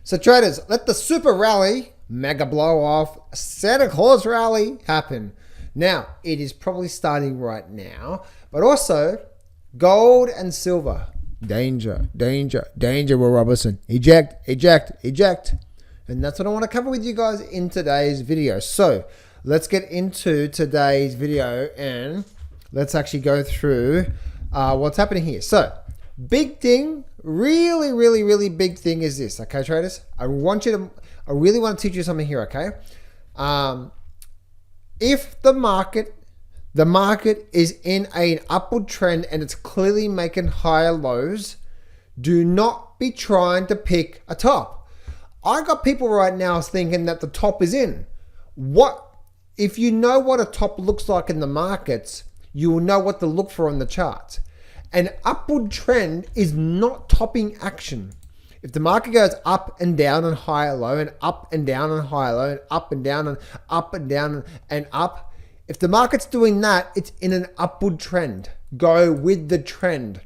So traders, let the super rally, mega blow off, Santa Claus rally happen. Now, it is probably starting right now, but also gold and silver. Danger, danger, danger, Will Robertson. Eject, eject, eject. And that's what I want to cover with you guys in today's video. So let's get into today's video and let's actually go through what's happening here. So big thing, really big thing is this, okay, traders? I really want to teach you something here, okay? If the market is in an upward trend and it's clearly making higher lows, do not be trying to pick a top. I got people right now thinking that the top is in. If you know what a top looks like in the markets, you will know what to look for on the charts. An upward trend is not topping action. If the market goes up and down and higher low and up and down and higher low and up and down and up and down and up, if the market's doing that, it's in an upward trend. Go with the trend.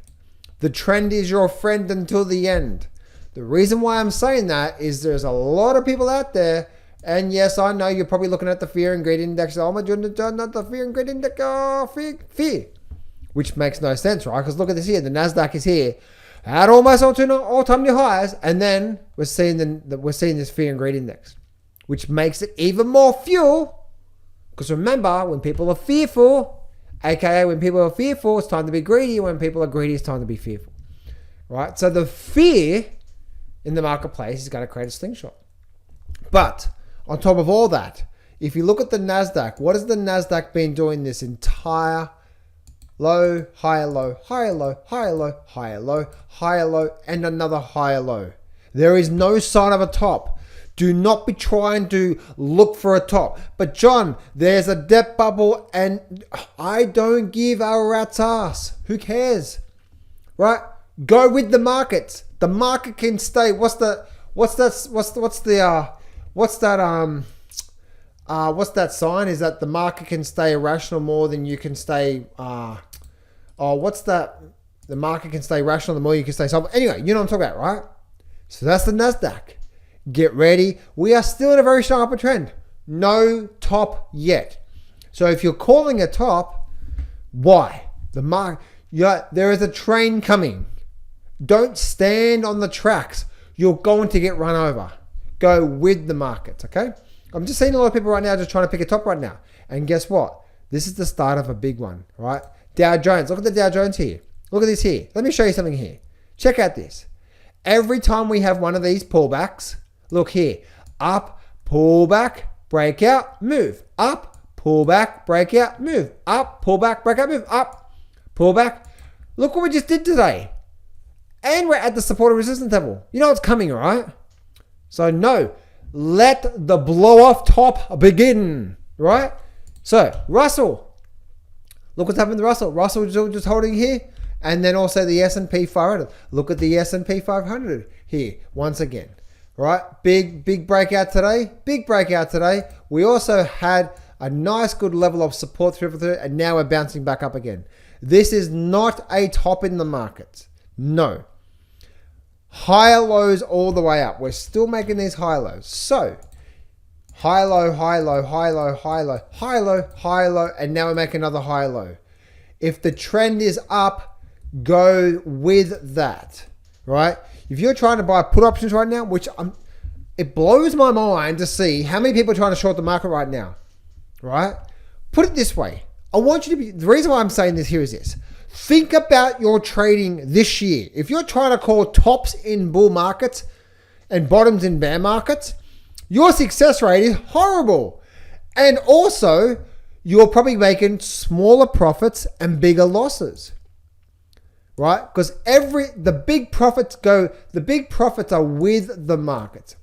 The trend is your friend until the end. The reason why I'm saying that is there's a lot of people out there, and yes, I know you're probably looking at the fear and greed index. Oh my goodness, not the fear and greed index. Oh, fear. Which makes no sense, right? Because look at this here. The Nasdaq is here at almost all-time new highs, and then we're seeing this fear and greed index, which makes it even more fuel. Because remember, when people are fearful, aka when people are fearful, it's time to be greedy. When people are greedy, it's time to be fearful, right? So the fear in the marketplace is going to create a slingshot. But on top of all that, if you look at the Nasdaq, what has the Nasdaq been doing this entire low, higher low, higher low, higher low, higher low, higher low, and another higher low? There is no sign of a top. Do not be trying to look for a top. But John, there's a debt bubble and I don't give a rat's ass. Who cares? Right? Go with the markets. The market can stay. What's that sign? Is that the market can stay irrational more than you can stay what's that? The market can stay rational the more you can stay solid. Anyway, you know what I'm talking about, right? So that's the Nasdaq. Get ready. We are still in a very strong upward trend. No top yet. So if you're calling a top, why? There is a train coming. Don't stand on the tracks. You're going to get run over. Go with the markets, okay? I'm just seeing a lot of people right now just trying to pick a top right now. And guess what? This is the start of a big one, right? Dow Jones. Look at the Dow Jones here. Look at this here. Let me show you something here. Check out this. Every time we have one of these pullbacks, look here. Up, pullback, breakout, move. Up, pullback, breakout, move. Up, pullback, breakout, move. Up, pullback. Look what we just did today. And we're at the support and resistance level. You know what's coming, right? So no, let the blow off top begin, right? So Russell, look what's happened to Russell. Russell just holding here. And then also the S&P 500. Look at the S&P 500 here once again, right? Big breakout today. Big breakout today. We also had a nice good level of support through, and now we're bouncing back up again. This is not a top in the market. No. Higher lows all the way up. We're still making these high lows. So high low, high low, high low, high low, high low, high low, and now we make another high low. If the trend is up, go with that, right? If you're trying to buy put options right now, it blows my mind to see how many people are trying to short the market right now, right? Put it this way. The reason why I'm saying this here is this. Think about your trading this year. If you're trying to call tops in bull markets and bottoms in bear markets, your success rate is horrible. And also, you're probably making smaller profits and bigger losses, right? Because the big profits are with the markets,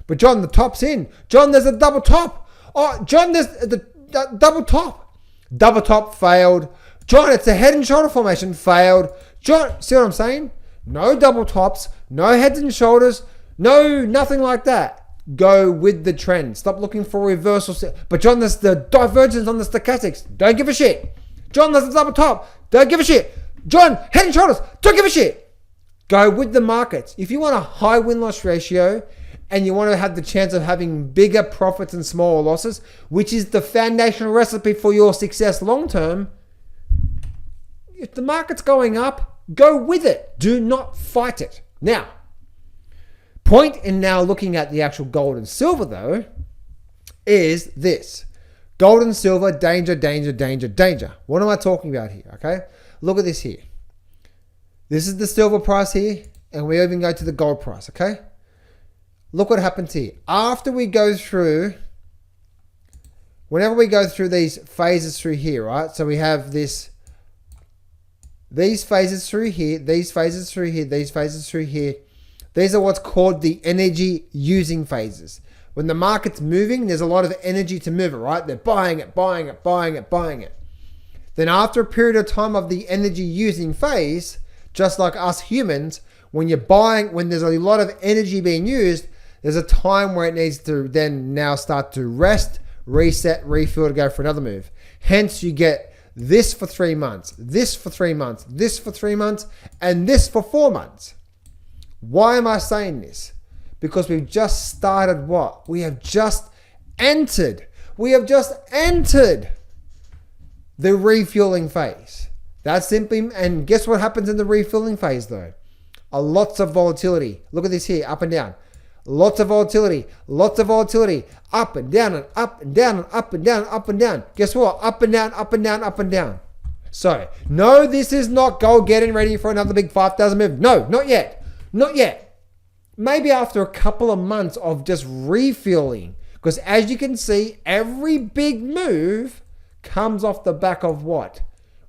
But John, the top's in. John, there's a double top. Oh, John, there's the double top. Double top failed. John, it's a head and shoulder formation, failed. John, see what I'm saying? No double tops, no heads and shoulders, no nothing like that. Go with the trend. Stop looking for reversals. But John, there's the divergence on the stochastics. Don't give a shit. John, there's the double top. Don't give a shit. John, head and shoulders. Don't give a shit. Go with the markets. If you want a high win-loss ratio and you want to have the chance of having bigger profits and smaller losses, which is the foundational recipe for your success long-term, if the market's going up, go with it. Do not fight it. Now, point in now looking at the actual gold and silver though, is this. Gold and silver, danger, danger, danger, danger. What am I talking about here? Okay, look at this here. This is the silver price here, and we even go to the gold price, okay? Look what happens here. After we go through, whenever we go through these phases through here, right? So we have these phases through here, these phases through here, these phases through here. These are what's called the energy using phases. When the market's moving, there's a lot of energy to move it, right? They're buying it, buying it, buying it, buying it. Then after a period of time of the energy using phase, just like us humans, when you're buying, when there's a lot of energy being used, there's a time where it needs to then now start to rest, reset, refuel to go for another move. Hence you get this for 3 months, this for 3 months, this for 3 months, and this for 4 months. Why am I saying this? Because we've just started what? We have just entered. We have just entered the refueling phase. That's simply, and guess what happens in the refueling phase though? Lots of volatility. Look at this here, up and down. Lots of volatility, up and down and up and down and up and down and up and down. Guess what? Up and down, up and down, up and down. So, no, this is not gold getting ready for another big 5,000 move. No, not yet. Not yet. Maybe after a couple of months of just refueling. Because as you can see, every big move comes off the back of what?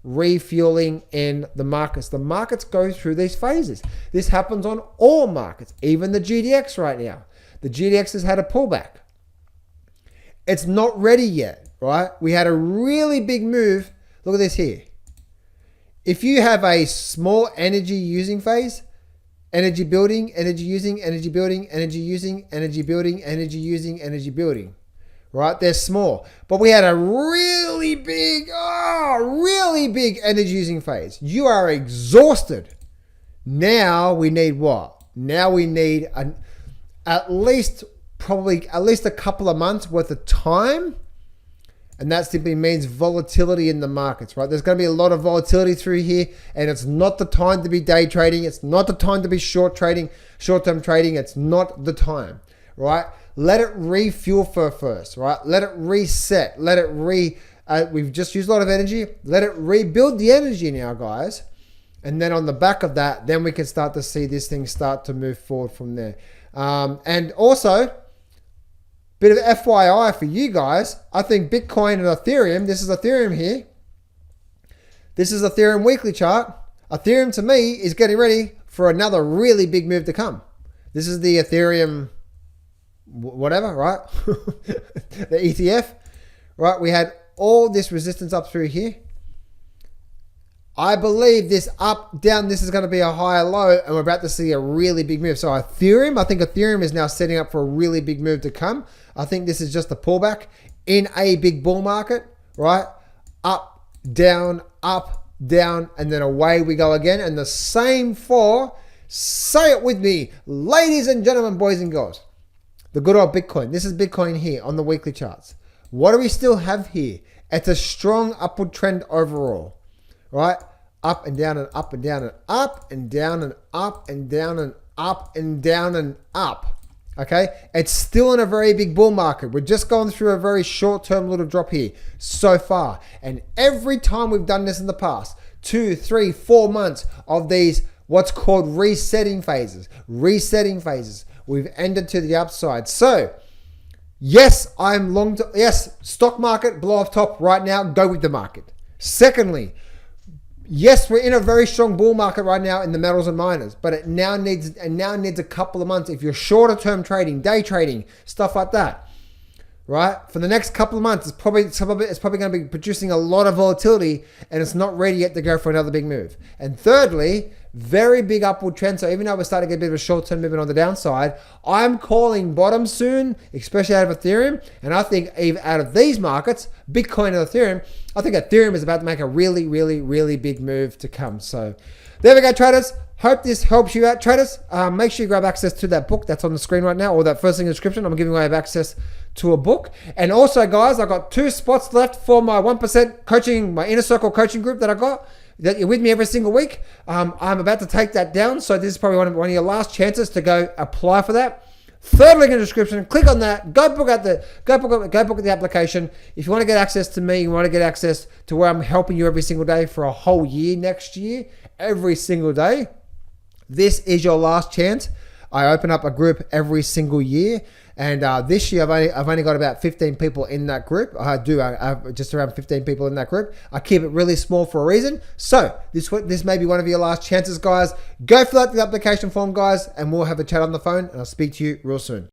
Refueling in the markets. The markets go through these phases. This happens on all markets, even the GDX right now. The GDX has had a pullback. It's not ready yet, right? We had a really big move. Look at this here. If you have a small energy using phase, energy building, energy using, energy building, energy using, energy building, energy using, energy building. Right? They're small. But we had a really big energy using phase. You are exhausted. Now we need what? Now we need at least a couple of months worth of time. And that simply means volatility in the markets, right? There's going to be a lot of volatility through here, and it's not the time to be day trading. It's not the time to be short-term trading. It's not the time, right? Let it refuel first, right? Let it reset. Let it we've just used a lot of energy. Let it rebuild the energy now, guys. And then on the back of that, then we can start to see this thing start to move forward from there. And also, bit of FYI for you guys, I think Bitcoin and Ethereum, this is Ethereum here. This is Ethereum weekly chart. Ethereum to me is getting ready for another really big move to come. This is the Ethereum whatever, right? The ETF, right? We had all this resistance up through here. I believe this up, down, this is going to be a higher low, and we're about to see a really big move. So Ethereum, I think Ethereum is now setting up for a really big move to come. I think this is just a pullback in a big bull market, right? Up, down, and then away we go again. And the same for, say it with me, ladies and gentlemen, boys and girls, the good old Bitcoin. This is Bitcoin here on the weekly charts. What do we still have here? It's a strong upward trend overall. Right? Up and down and up and down and up and down and up and down and up and down and up. Okay? It's still in a very big bull market. We're just going through a very short-term little drop here so far. And every time we've done this in the past, 2, 3, 4 months of these what's called resetting phases, we've ended to the upside. So, yes, yes, stock market, blow off top right now, go with the market. Secondly, yes, we're in a very strong bull market right now in the metals and miners, but it now needs a couple of months. If you're shorter term trading, day trading, stuff like that, right? For the next couple of months, it's probably going to be producing a lot of volatility, and it's not ready yet to go for another big move. And thirdly, very big upward trend. So even though we're starting to get a bit of a short-term movement on the downside, I'm calling bottom soon, especially out of Ethereum. And I think even out of these markets, Bitcoin and Ethereum, I think Ethereum is about to make a really, really, really big move to come. So there we go, traders. Hope this helps you out, traders. Make sure you grab access to that book that's on the screen right now, or that first link in the description. I'm giving away access to a book. And also, guys, I got 2 spots left for my 1% coaching, my inner circle coaching group that I got, that you're with me every single week. I'm about to take that down, so this is probably one of your last chances to go apply for that. Third link in the description. Click on that. Go book the application. If you want to get access to me, you want to get access to where I'm helping you every single day for a whole year next year, every single day. This is your last chance. I open up a group every single year, and this year I've only got about 15 people in that group. I have just around 15 people in that group. I keep it really small for a reason. So this may be one of your last chances, guys. Go fill out the application form, guys, and we'll have a chat on the phone, and I'll speak to you real soon.